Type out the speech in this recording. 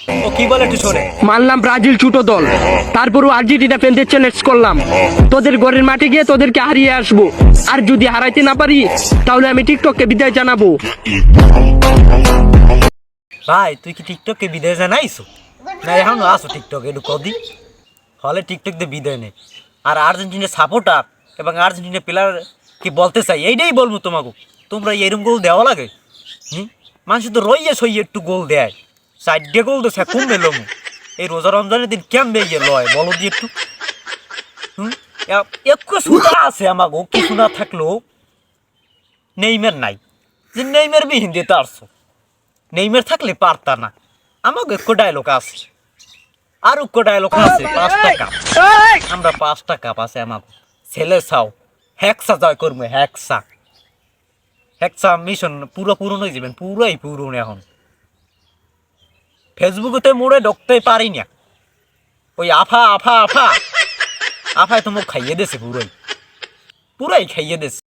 ও কি বলে একটু শোনে। মানলাম ব্রাজিল ছোট দল, তারপরও আর্জেন্টিনা ফ্যানদের চ্যালেঞ্জ করলাম তোদের ঘরের মাঠে গিয়ে তোদেরকে হারিয়ে আসবো। আর যদি হারাইতে না পারি তাহলে আমি টিকটককে বিদায় জানাবো। ভাই তুই কি টিকটককে বিদায় জানাইছো না এখন আসো টিকটক একটু কদি হলে টিকটক দিয়ে বিদায় নেই। আর আর্জেন্টিনার সাপোর্টার এবং আর্জেন্টিনার প্লেয়ার কি বলতে চাই এইটাই বলবো তোমাকে, তোমরা এরকম গোল দেওয়া লাগে। মানুষ তো রইয়ে সইয়ে একটু গোল দেয়, চারটে গোল তো সে কম মেলো এই রোজা রমজানের দিন কেমন বেরিয়ে লয় বলো দিয়ে একটু। একটু সুদা আছে আমাকে, কিছু না থাকলেও নেইমার নাই, যে নেইমার বিহীন দিতে আসছো, নেইমার থাকলে পারতা না। আমাকে একটু ডায়লগ আছে, আর একটু ডায়লগ আছে 5টা কাপ, আমরা 5টা কাপ আছে আমাকে। ছেলে চাও হ্যাকসা জয় করবো, হ্যাকসা হ্যাকসা মিশন পুরো পূরণ হয়ে যাবেন, পুরাই পূরণ। এখন ফেসবুকেতে মোড়ে ঢুকতেই পারি না, ওই আফা আফা আফা আফায় তো মুখ খাইয়ে দিয়েছে, পুরাই পুরাই খাইয়ে দিয়েছে।